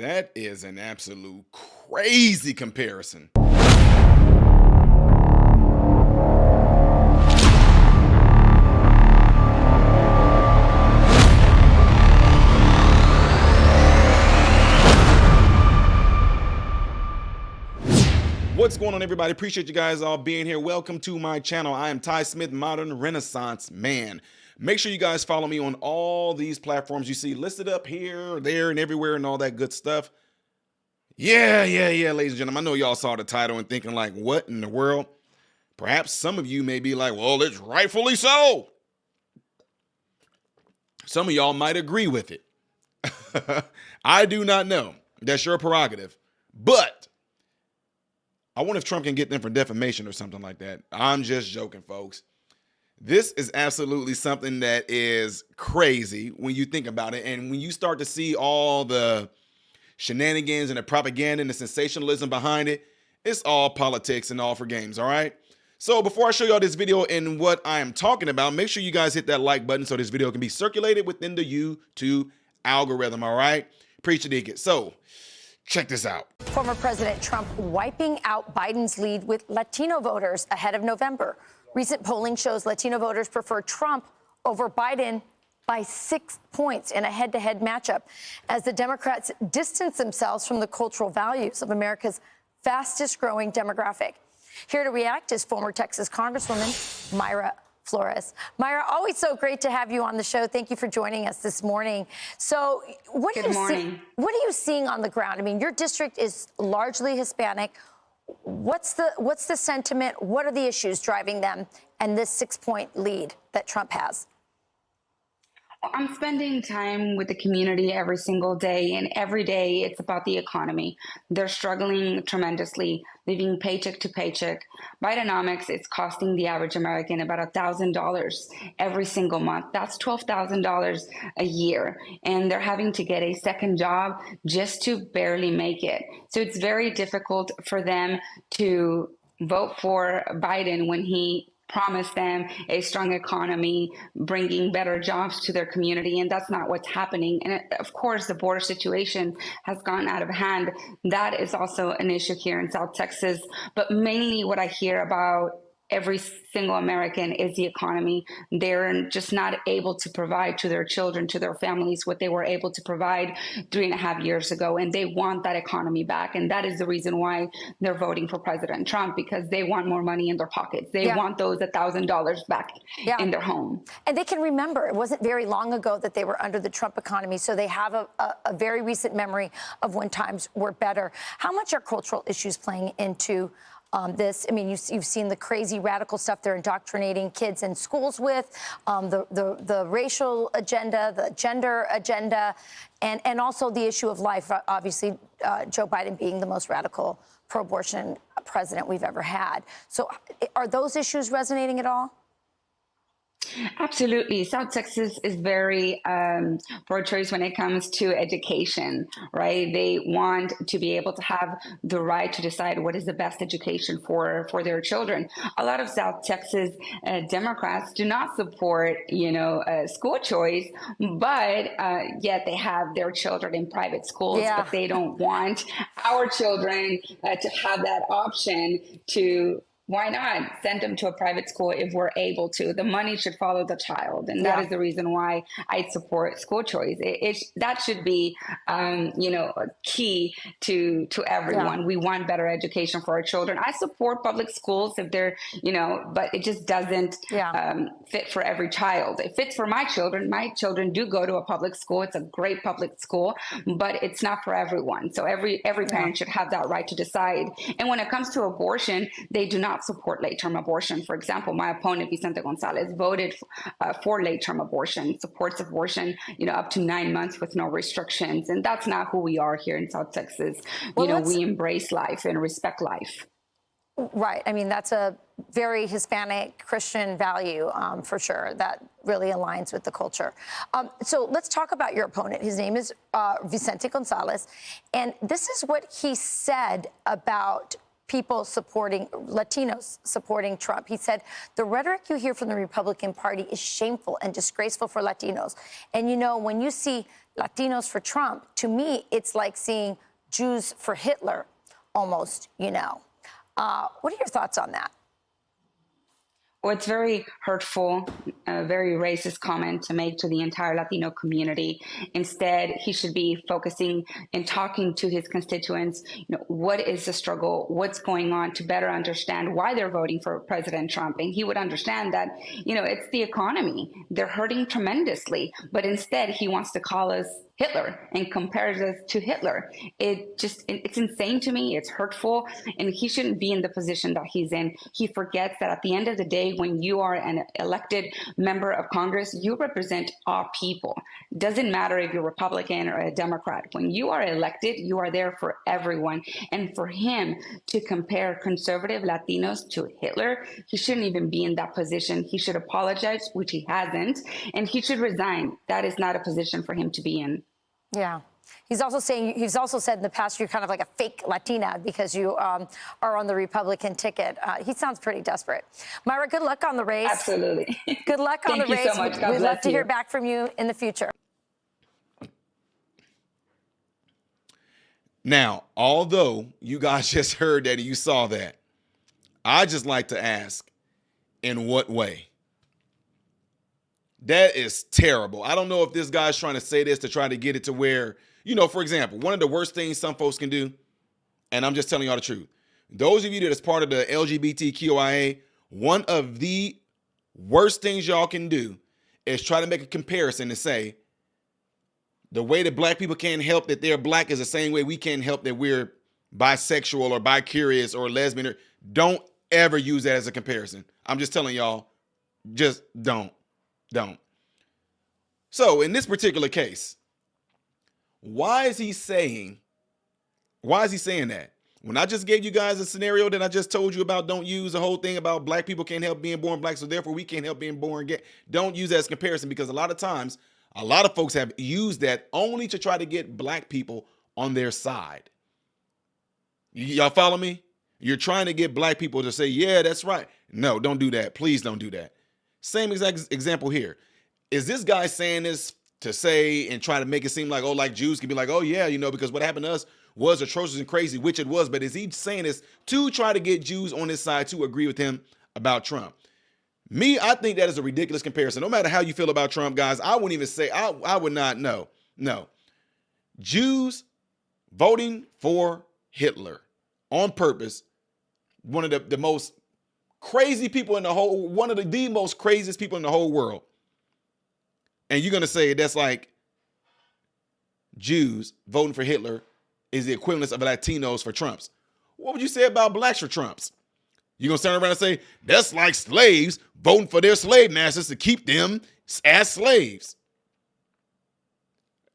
That is an absolute crazy comparison. What's going on, everybody? Appreciate you guys all being here. Welcome to my channel. I am Ty Smith, Modern Renaissance Man. Make sure you guys follow me on all these platforms you see listed up here, there, and everywhere, and all that good stuff. Yeah, ladies and gentlemen. I know y'all saw the title and thinking like, what in the world? Perhaps some of you may be like, well, it's rightfully so. Some of y'all might agree with it. I do not know. That's your prerogative. But I wonder if Trump can get them for defamation or something like that. I'm just joking, folks. This is absolutely something that is crazy when you think about it. And when you start to see all the shenanigans and the propaganda and the sensationalism behind it, it's all politics and all for games, all right? So before I show y'all this video and what I am talking about, make sure you guys hit that like button so this video can be circulated within the YouTube algorithm, all right? Appreciate it. So check this out. Former President Trump wiping out Biden's lead with Latino voters ahead of November. Recent polling shows Latino voters prefer Trump over Biden by 6 points in a head-to-head matchup as the Democrats distance themselves from the cultural values of America's fastest-growing demographic. Here to react is former Texas Congresswoman Mayra Flores. Mayra, always so great to have you on the show. Thank you for joining us this morning. So what are you seeing on the ground? I mean, your district is largely Hispanic. What's the sentiment? What are the issues driving them and this 6-point lead that Trump has? I'm spending time with the community every single day, and every day it's about the economy. They're struggling tremendously, living paycheck to paycheck. Bidenomics is costing the average American about $1,000 every single month. That's $12,000 a year, and they're having to get a second job just to barely make it. So it's very difficult for them to vote for Biden when he promised them a strong economy, bringing better jobs to their community, and that's not what's happening. And of course, the border situation has gone out of hand. That is also an issue here in South Texas. But mainly what I hear about every single American is the economy. They're just not able to provide to their children, to their families, what they were able to provide 3.5 years ago. And they want that economy back. And that is the reason why they're voting for President Trump, because they want more money in their pockets. They want those $1,000 back in their home. And they can remember, it wasn't very long ago that they were under the Trump economy. So they have a very recent memory of when times were better. How much are cultural issues playing into this? I mean, you've seen the crazy radical stuff they're indoctrinating kids in schools with, the racial agenda, the gender agenda, and also the issue of life. Obviously, Joe Biden being the most radical pro-abortion president we've ever had. So are those issues resonating at all? Absolutely. South Texas is very pro-choice when it comes to education, right? They want to be able to have the right to decide what is the best education for their children. A lot of South Texas Democrats do not support, school choice, but yet they have their children in private schools, but they don't want our children to have that option to. Why not send them to a private school if we're able to? The money should follow the child. And that is the reason why I support school choice. That should be, key to everyone. We want better education for our children. I support public schools if they're, but it just doesn't fit for every child. It fits for my children. My children do go to a public school. It's a great public school, but it's not for everyone. So every parent should have that right to decide. And when it comes to abortion, they do not support late-term abortion. For example, my opponent, Vicente Gonzalez, voted for late-term abortion, supports abortion, up to 9 months with no restrictions. And that's not who we are here in South Texas. We embrace life and respect life. Right. I mean, that's a very Hispanic Christian value, for sure. That really aligns with the culture. So let's talk about your opponent. His name is Vicente Gonzalez. And this is what he said about Latinos supporting Trump. He said, the rhetoric you hear from the Republican Party is shameful and disgraceful for Latinos. And, you know, when you see Latinos for Trump, to me, it's like seeing Jews for Hitler almost, you know. What are your thoughts on that? Well, it's very hurtful, a very racist comment to make to the entire Latino community. Instead, he should be focusing and talking to his constituents. You know, what is the struggle? What's going on, to better understand why they're voting for President Trump? And he would understand that, you know, it's the economy. They're hurting tremendously. But instead, he wants to call us Hitler and compares us to Hitler. It's insane to me. It's hurtful, and he shouldn't be in the position that he's in. He forgets that at the end of the day, when you are an elected member of Congress, you represent all people. Doesn't matter if you're Republican or a Democrat. When you are elected, you are there for everyone. And for him to compare conservative Latinos to Hitler, he shouldn't even be in that position. He should apologize, which he hasn't, and he should resign. That is not a position for him to be in. Yeah. He's also said in the past you're kind of like a fake Latina because you are on the Republican ticket. He sounds pretty desperate. Myra, good luck on the race. Absolutely. Good luck on the race. Thank you so much. God We'd bless love to you. hear back from you in the future. Now, although you guys just heard that and you saw that, I just like to ask, in what way? That is terrible. I don't know if this guy's trying to say this to try to get it to where, you know, for example, one of the worst things some folks can do, and I'm just telling y'all the truth, those of you that is part of the LGBTQIA, one of the worst things y'all can do is try to make a comparison and say, the way that black people can't help that they're black is the same way we can't help that we're bisexual or bi-curious or lesbian. Don't ever use that as a comparison. I'm just telling y'all, just don't. So in this particular case, why is he saying that? When I just gave you guys a scenario that I just told you about, don't use the whole thing about black people can't help being born black, so therefore we can't help being born gay. Don't use that as comparison, because a lot of times, a lot of folks have used that only to try to get black people on their side. Y'all follow me? You're trying to get black people to say, yeah, that's right. No, don't do that. Please don't do that. Same exact example here. Is this guy saying this to say and try to make it seem like, oh, like Jews can be like, oh, yeah, you know, because what happened to us was atrocious and crazy, which it was. But is he saying this to try to get Jews on his side to agree with him about Trump? Me, I think that is a ridiculous comparison. No matter how you feel about Trump, guys, I wouldn't even say, I would not know. No. Jews voting for Hitler on purpose, one of the most crazy people in the whole, one of the most craziest people in the whole world. And you're going to say that's like Jews voting for Hitler is the equivalent of Latinos for Trumps. What would you say about blacks for Trumps? You're going to turn around and say that's like slaves voting for their slave masters to keep them as slaves.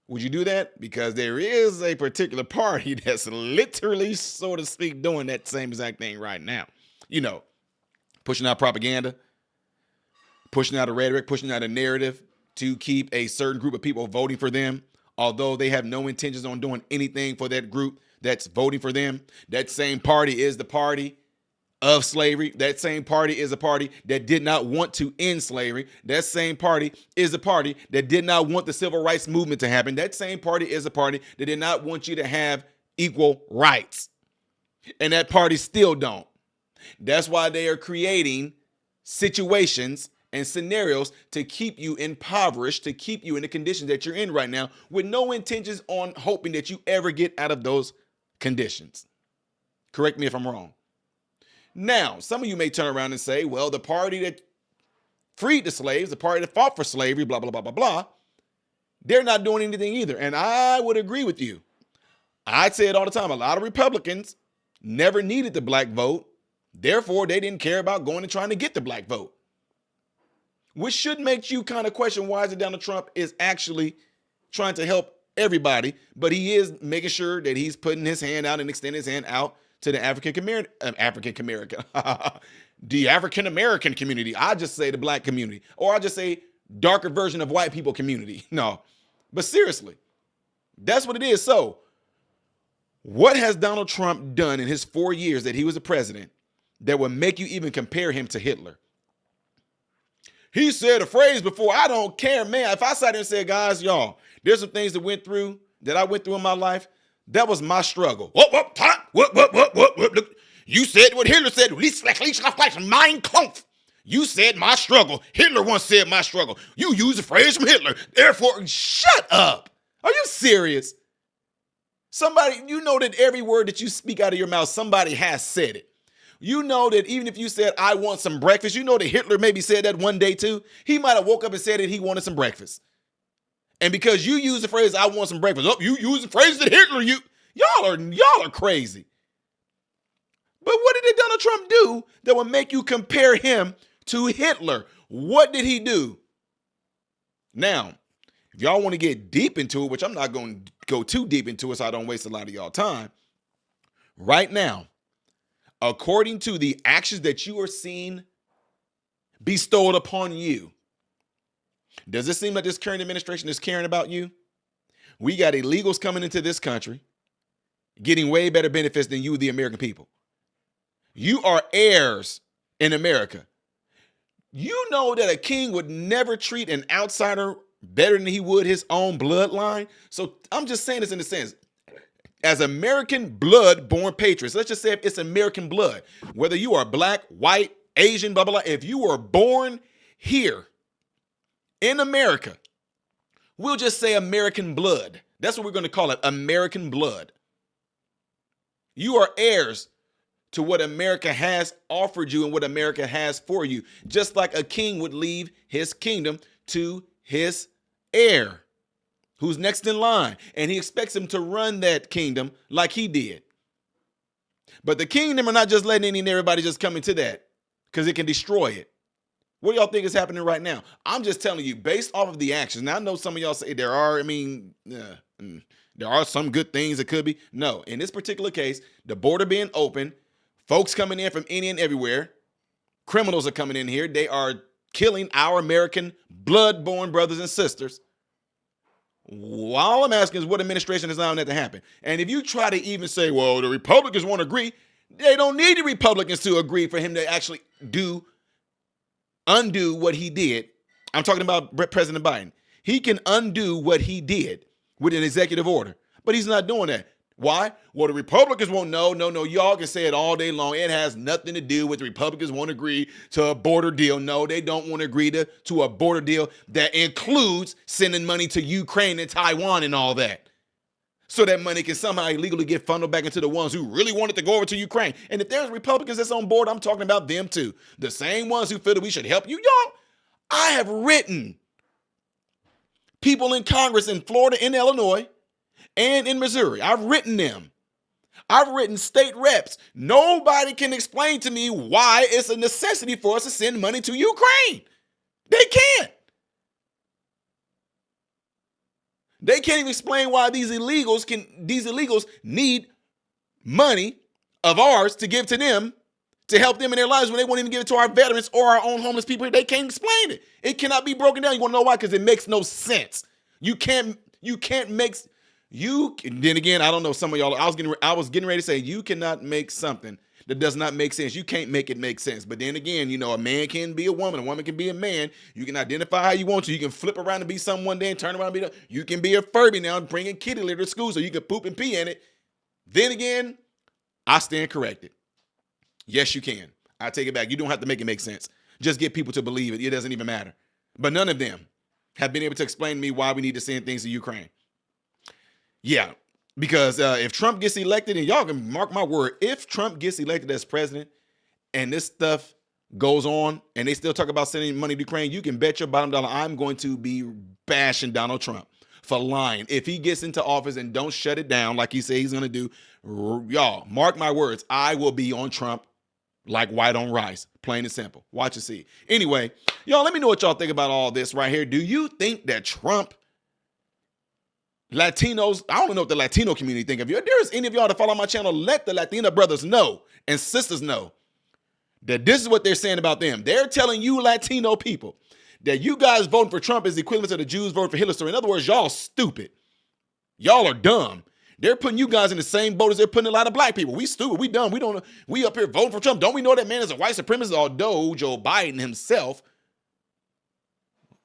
Would you do that? Because there is a particular party that's literally, so to speak, doing that same exact thing right now. You know, pushing out propaganda, pushing out a rhetoric, pushing out a narrative to keep a certain group of people voting for them, although they have no intentions on doing anything for that group that's voting for them. That same party is the party of slavery. That same party is a party that did not want to end slavery. That same party is a party that did not want the civil rights movement to happen. That same party is a party that did not want you to have equal rights. And that party still don't. That's why they are creating situations and scenarios to keep you impoverished, to keep you in the conditions that you're in right now, with no intentions on hoping that you ever get out of those conditions. Correct me if I'm wrong. Now, some of you may turn around and say, well, the party that freed the slaves, the party that fought for slavery, blah, blah, blah, blah, blah, they're not doing anything either. And I would agree with you. I say it all the time. A lot of Republicans never needed the black vote. Therefore, they didn't care about going and trying to get the black vote. Which should make you kind of question why is it Donald Trump is actually trying to help everybody, but he is making sure that he's putting his hand out and extending his hand out to the African American community. I just say the black community, or I just say darker version of white people community. No, but seriously, that's what it is. So What has Donald Trump done in his 4 years that he was the president that would make you even compare him to Hitler? He said a phrase before, I don't care, man. If I sat there and said, guys, y'all, there's some things that I went through in my life, that was my struggle. What? You said what Hitler said, Mein Kampf. You said my struggle. Hitler once said my struggle. You use a phrase from Hitler. Therefore, shut up. Are you serious? Somebody, you know that every word that you speak out of your mouth, somebody has said it. You know that even if you said, I want some breakfast, you know that Hitler maybe said that one day too. He might have woke up and said that he wanted some breakfast. And because you use the phrase, I want some breakfast, you use the phrase that Hitler, y'all are crazy. But what did Donald Trump do that would make you compare him to Hitler? What did he do? Now, if y'all want to get deep into it, which I'm not going to go too deep into it so I don't waste a lot of y'all time, right now, according to the actions that you are seeing bestowed upon you, does it seem like this current administration is caring about you? We got illegals coming into this country, getting way better benefits than you, the American people. You are heirs in America. You know that a king would never treat an outsider better than he would his own bloodline. So I'm just saying this in a sense. As American blood-born patriots, let's just say if it's American blood, whether you are black, white, Asian, blah, blah, blah, if you were born here in America, we'll just say American blood. That's what we're going to call it, American blood. You are heirs to what America has offered you and what America has for you, just like a king would leave his kingdom to his heir, who's next in line, and he expects him to run that kingdom like he did. But the kingdom are not just letting any and everybody just come into that because it can destroy it. What do y'all think is happening right now? I'm just telling you, based off of the actions. Now, I know some of y'all say there are some good things that could be. No, in this particular case, the border being open, folks coming in from any and everywhere, criminals are coming in here. They are killing our American blood-born brothers and sisters. All I'm asking is what administration is allowing that to happen. And if you try to even say, well, the Republicans won't agree, they don't need the Republicans to agree for him to actually undo what he did. I'm talking about President Biden. He can undo what he did with an executive order, but he's not doing that. Why? Well, the Republicans won't know. No, y'all can say it all day long. It has nothing to do with the Republicans won't agree to a border deal. No, they don't want to agree to a border deal that includes sending money to Ukraine and Taiwan and all that. So that money can somehow illegally get funneled back into the ones who really wanted to go over to Ukraine. And if there's Republicans that's on board, I'm talking about them too. The same ones who feel that we should help you. Y'all, I have written people in Congress in Florida, in Illinois, and in Missouri. I've written them. I've written state reps. Nobody can explain to me why it's a necessity for us to send money to Ukraine. They can't. They can't even explain why these illegals need money of ours to give to them to help them in their lives when they won't even give it to our veterans or our own homeless people. They can't explain it. It cannot be broken down. You want to know why? Because it makes no sense. Then again, I don't know, some of y'all, I was getting ready to say, you cannot make something that does not make sense. You can't make it make sense. But then again, a man can be a woman can be a man. You can identify how you want to. You can flip around and be someone one day and turn around and be you can be a Furby now and bringing kitty litter to school so you can poop and pee in it. Then again, I stand corrected. Yes, you can. I take it back. You don't have to make it make sense. Just get people to believe it. It doesn't even matter. But none of them have been able to explain to me why we need to send things to Ukraine. Yeah, because if Trump gets elected, and y'all can mark my word, if Trump gets elected as president and this stuff goes on and they still talk about sending money to Ukraine, you can bet your bottom dollar I'm going to be bashing Donald Trump for lying. If he gets into office and don't shut it down like he said he's going to do, y'all, mark my words, I will be on Trump like white on rice, plain and simple. Watch and see. Anyway, y'all, let me know what y'all think about all this right here. Do you think that Trump, Latinos, I don't know what the Latino community think of you. If there's any of y'all to follow my channel, let the Latina brothers know and sisters know that this is what they're saying about them. They're telling you Latino people that you guys voting for Trump is equivalent to the Jews voting for Hitler. So in other words, y'all stupid. Y'all are dumb. They're putting you guys in the same boat as they're putting a lot of black people. We stupid. We dumb. We don't know. We up here voting for Trump. Don't we know that man is a white supremacist? Although Joe Biden himself,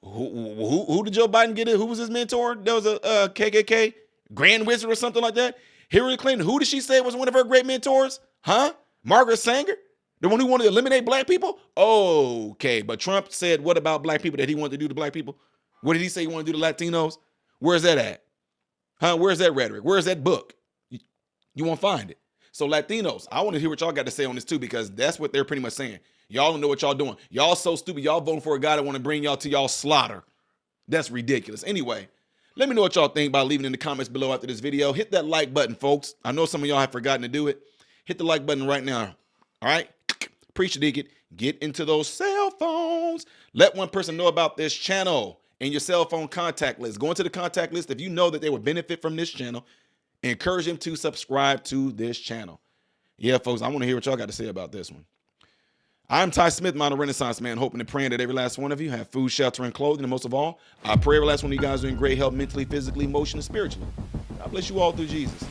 who did Joe Biden get it? Who was his mentor? There was a KKK Grand Wizard or something like that. Hillary Clinton, who did she say was one of her great mentors? Huh? Margaret Sanger? The one who wanted to eliminate black people? Okay, but Trump said what about black people that he wanted to do to black people? What did he say he wanted to do to Latinos? Where's that at? Huh? Where's that rhetoric? Where's that book? You won't find it. So Latinos, I want to hear what y'all got to say on this too, because that's what they're pretty much saying. Y'all don't know what y'all doing. Y'all so stupid. Y'all voting for a guy that want to bring y'all to y'all slaughter. That's ridiculous. Anyway, let me know what y'all think by leaving in the comments below after this video. Hit that like button, folks. I know some of y'all have forgotten to do it. Hit the like button right now. All right? Appreciate it. Get into those cell phones. Let one person know about this channel in your cell phone contact list. Go into the contact list if you know that they would benefit from this channel. Encourage them to subscribe to this channel. Yeah, folks, I want to hear what y'all got to say about this one. I'm Ty Smith, Modern Renaissance Man, hoping and praying that every last one of you have food, shelter, and clothing. And most of all, I pray every last one of you guys are in great health mentally, physically, emotionally, and spiritually. God bless you all through Jesus.